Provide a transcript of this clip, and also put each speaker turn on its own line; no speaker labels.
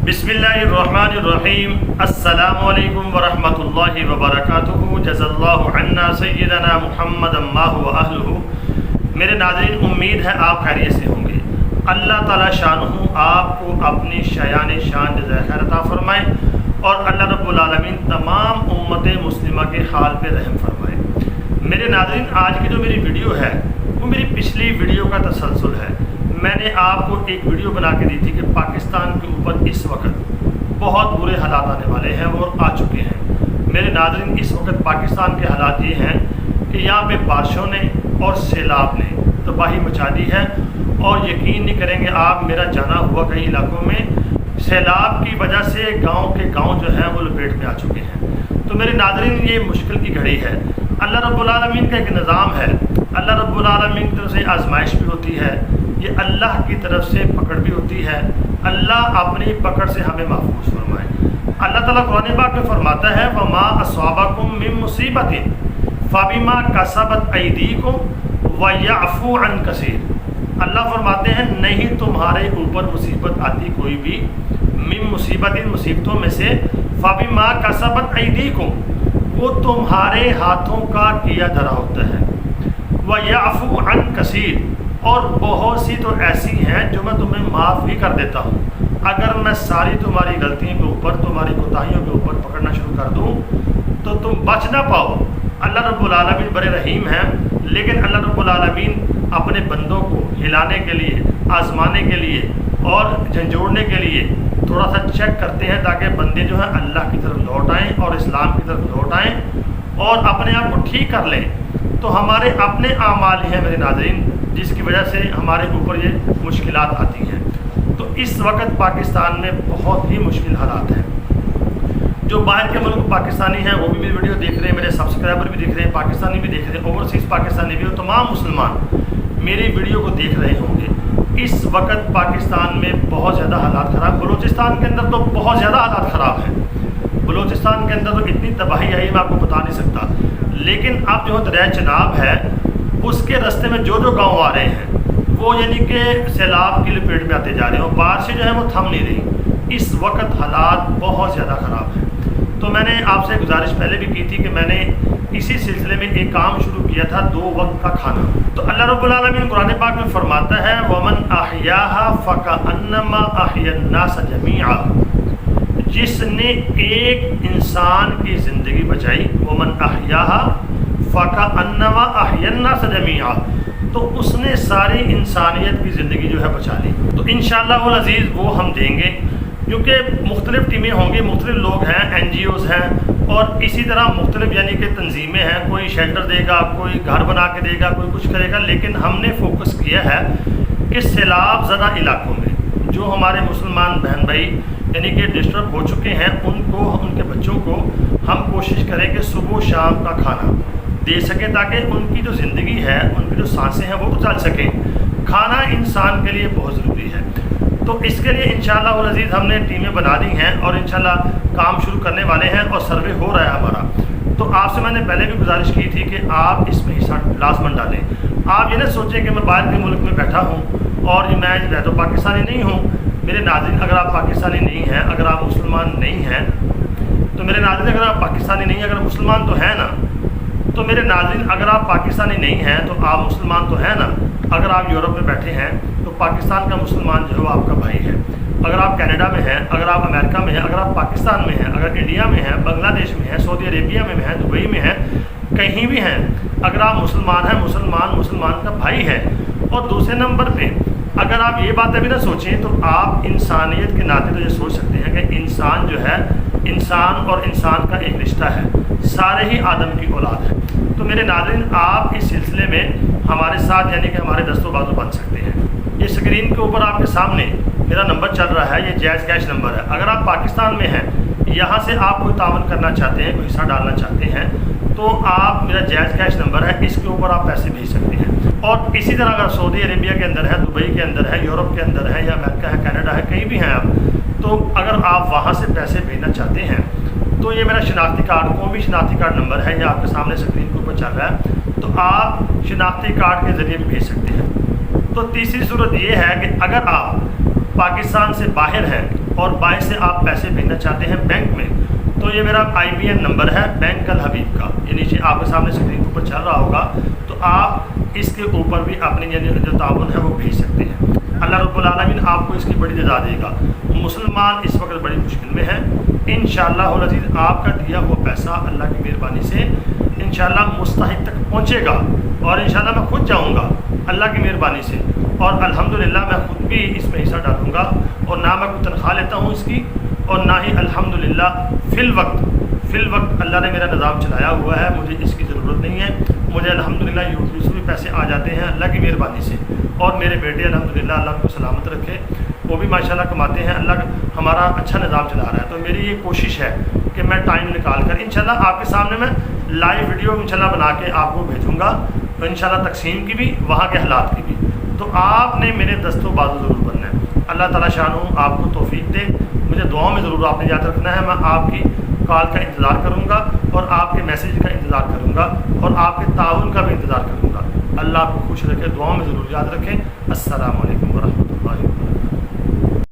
बिस्मिल्लाहिर्रहमानिर्रहीम। अस्सलामु अलैकुम वरहमतुल्लाहि वबरकातुहू। जज़ल्लाहु अन्ना सय्यदना मुहम्मदन मा हुवा अहलुहू। मेरे नाज़रीन, उम्मीद है आप खैरियत से होंगे। अल्लाह ताला शानहू आपको अपनी शयान शान जज़ाए खैर अता फरमाए और अल्लाह रब्बुल आलमीन तमाम उम्मत मुस्लिमा के हाल पे रहम फरमाए। मेरे नाज़रीन, आज की जो मेरी वीडियो है वो मेरी पिछली वीडियो का तसलसल है। मैंने आपको एक वीडियो बना के दी थी कि पाकिस्तान के ऊपर इस वक्त बहुत बुरे हालात आने वाले हैं और आ चुके हैं। मेरे नाज़रीन, इस वक्त पाकिस्तान के हालात ये हैं कि यहाँ पे बारिशों ने और सैलाब ने तबाही मचा दी है और यकीन नहीं करेंगे आप, मेरा जाना हुआ कई इलाकों में सैलाब की वजह से गाँव के गाँव जो हैं वो लपेट में आ चुके हैं। तो मेरे नाज़रीन, ये मुश्किल की घड़ी है। अल्लाह रब्बुल आलमीन का एक निज़ाम है। अल्लाह रब्बुल आलमीन की तरफ से आजमाइश भी होती है, ये अल्लाह की तरफ से पकड़ भी होती है। अल्लाह अपनी पकड़ से हमें महफूज फरमाए। अल्लाह ताला कुरान पाक में फरमाता है, वमा अस्वाबकुम मिन मुसीबतिन फबिमा कसबत अयदीकुम व यअफू अन कसीर। अल्लाह फरमाते हैं, नहीं तुम्हारे ऊपर मुसीबत आती कोई भी, मिन मुसीबतिन मुसीबतों में से, फबिमा कसबत अयदीकुम वो तुम्हारे हाथों का किया धरा होता है, व यअफू अन कसीर और बहुत सी तो ऐसी हैं जो मैं तुम्हें माफ़ भी कर देता हूँ। अगर मैं सारी तुम्हारी गलतियों के ऊपर, तुम्हारी कोताहियों के ऊपर पकड़ना शुरू कर दूँ तो तुम बच ना पाओ। अल्लाह रब्बुल आलमीन बड़े रहीम हैं, लेकिन अल्लाह रब्बुल आलमीन अपने बंदों को हिलाने के लिए, आजमाने के लिए और झंझोड़ने के लिए थोड़ा सा चेक करते हैं ताकि बंदे जो हैं अल्लाह की तरफ लौट आएँ और इस्लाम की तरफ लौट आएँ और अपने आप को ठीक कर लें। तो हमारे अपने आमाल हैं मेरे नाज़रीन, जिसकी वजह से हमारे ऊपर ये मुश्किलात आती हैं। तो इस वक्त पाकिस्तान में बहुत ही मुश्किल हालात हैं। जो बाहर के मुल्क पाकिस्तानी हैं वो भी मेरी वीडियो देख रहे हैं, मेरे सब्सक्राइबर भी देख रहे हैं, पाकिस्तानी भी देख रहे हैं, ओवरसीज़ पाकिस्तानी भी, और तमाम मुसलमान मेरी वीडियो को देख रहे होंगे। इस वक्त पाकिस्तान में बहुत ज़्यादा हालात ख़राब, बलूचिस्तान के अंदर तो बहुत ज़्यादा हालात ख़राब हैं। बलूचिस्तान के अंदर तो इतनी तबाही आई मैं आपको बता नहीं सकता। लेकिन अब जो दरिया चनाब है उसके रास्ते में जो जो गांव आ रहे हैं वो यानी कि सैलाब की लपेट में आते जा रहे हैं और बारिशें जो है वो थम नहीं रही। इस वक्त हालात बहुत ज़्यादा ख़राब हैं। तो मैंने आपसे गुजारिश पहले भी की थी कि मैंने इसी सिलसिले में एक काम शुरू किया था, 2 वक्त का खाना। तो अल्लाह रब्बुल आलमीन कुरान पाक में फरमाता है, वमन अहयाहा फकअन्नमा अहयन्नास जमीआ। जिसने एक इंसान की ज़िंदगी बचाई, वमन अहयाहा फकअन्नमा अहयन्नास जमीआ, तो उसने सारी इंसानियत की ज़िंदगी जो है बचा ली। तो इंशाअल्लाह अज़ीज़ वो हम देंगे, क्योंकि मुख्तलिफ़ टीमें होंगी, मुख्तलिफ़ लोग हैं, NGOs हैं और इसी तरह मुख्तलिफ़ यानी कि तंजीमें हैं। कोई शेल्टर देगा, कोई घर बना के देगा, कोई कुछ करेगा। लेकिन हमने फोकस किया है कि सैलाब ज़दा इलाकों में जो हमारे मुसलमान बहन भाई यानी कि डिस्टर्ब हो चुके हैं, उनको, उनके बच्चों को हम कोशिश करें कि सुबह शाम का खाना दे सकें ताकि उनकी जो ज़िंदगी है, उनकी जो सांसें हैं वो तो चल सकें। खाना इंसान के लिए बहुत ज़रूरी है। तो इसके लिए इंशाअल्लाह अज़ीज़ हमने टीमें बना दी हैं और इंशाअल्लाह काम शुरू करने वाले हैं और सर्वे हो रहा है हमारा। तो आपसे मैंने पहले भी गुजारिश की थी कि आप इसमें हिस्सा लाज़मन डालें। आप ये ना सोचें कि मैं बाहर के मुल्क में बैठा हूँ और मैं तो पाकिस्तानी नहीं हूँ। मेरे नाज़रीन, अगर आप पाकिस्तानी नहीं हैं, अगर आप मुसलमान नहीं हैं, तो मेरे नाज़रीन अगर आप पाकिस्तानी नहीं हैं, अगर मुसलमान तो है ना, तो मेरे नाज़रीन अगर आप पाकिस्तानी नहीं हैं तो आप मुसलमान तो है ना। अगर आप यूरोप में बैठे हैं तो पाकिस्तान का मुसलमान जो है वो आपका भाई है। अगर आप कनाडा में हैं, अगर आप अमेरिका में हैं, अगर आप पाकिस्तान में हैं, अगर इंडिया में हैं, बांग्लादेश में हैं, सऊदी अरेबिया में हैं, दुबई में हैं, कहीं भी हैं, अगर आप मुसलमान हैं, मुसलमान का भाई है। और दूसरे नंबर पे अगर आप ये बात अभी ना सोचें तो आप इंसानियत के नाते तो ये सोच सकते हैं कि इंसान जो है, इंसान और इंसान का एक रिश्ता है, सारे ही आदम की औलाद है। तो मेरे नाज़रीन, आप इस सिलसिले में हमारे साथ यानी कि हमारे दस्तों बाजू बन सकते हैं। ये स्क्रीन के ऊपर आपके सामने मेरा नंबर चल रहा है, ये जायज़ कैश नंबर है। अगर आप पाकिस्तान में हैं, यहाँ से आप कोई तावन करना चाहते हैं, कोई हिस्सा डालना चाहते हैं, तो आप, मेरा जायज़ कैश नंबर है, इसके ऊपर आप पैसे भेज सकते हैं। और इसी तरह अगर सऊदी अरेबिया के अंदर है, दुबई के अंदर है, यूरोप के अंदर है, या अमेरिका है, कनाडा है, कहीं भी हैं आप, तो अगर आप वहाँ से पैसे भेजना चाहते हैं तो ये मेरा शनाख्ती कार्ड, कोई भी शनाख्ती कार्ड नंबर है, ये आपके सामने स्क्रीन के ऊपर चल रहा है, तो आप शनाख्ती कार्ड के ज़रिए भी भेज सकते हैं। तो तीसरी सूरत ये है कि अगर आप पाकिस्तान से बाहर हैं اور باہر سے آپ پیسے بھیجنا چاہتے ہیں بینک میں، تو یہ میرا IBN نمبر ہے بینک الحبیب کا، یہ نیچے آپ کے سامنے اسکرین کے اوپر چل رہا ہوگا، تو آپ اس کے اوپر بھی اپنی جو تعاون ہے وہ بھیج سکتے ہیں۔ اللہ رب العالمین آپ کو اس کی بڑی جزا دے گا۔ مسلمان اس وقت بڑی مشکل میں ہے، انشاءاللہ العزیز آپ کا دیا ہوا پیسہ اللہ کی مہربانی سے انشاءاللہ مستحق تک پہنچے گا، اور انشاءاللہ میں خود جاؤں گا اللہ کی مہربانی سے، اور الحمدللہ میں خود بھی اس میں حصہ ڈالوں گا، اور نہ میں کوئی تنخواہ لیتا ہوں اس کی، اور نہ ہی الحمدللہ فی الوقت اللہ نے میرا نظام چلایا ہوا ہے، مجھے اس کی ضرورت نہیں ہے، مجھے الحمدللہ یوٹیوب سے بھی پیسے آ جاتے ہیں اللہ کی مہربانی سے، اور میرے بیٹے الحمدللہ اللہ کو سلامت رکھے، وہ بھی ماشاءاللہ کماتے ہیں، اللہ ہمارا اچھا نظام چلا رہا ہے۔ تو میری یہ کوشش ہے کہ میں ٹائم نکال کر انشاءاللہ آپ کے سامنے میں لائیو ویڈیو انشاءاللہ بنا کے آپ کو بھیجوں گا، تو انشاءاللہ تقسیم کی بھی، وہاں کے حالات کی بھی، تو آپ نے میرے دست و بازو ضرور بننا ہے۔ اللہ تعالیٰ شانہ آپ کو توفیق دے، مجھے دعاؤں میں ضرور آپ نے یاد رکھنا ہے، میں آپ کی کال کا انتظار کروں گا، اور آپ کے میسیج کا انتظار کروں گا، اور آپ کے تعاون کا بھی انتظار کروں گا۔ اللہ آپ کو خوش رکھے، دعاؤں میں ضرور یاد رکھیں۔ السلام علیکم ورحمۃ اللہ۔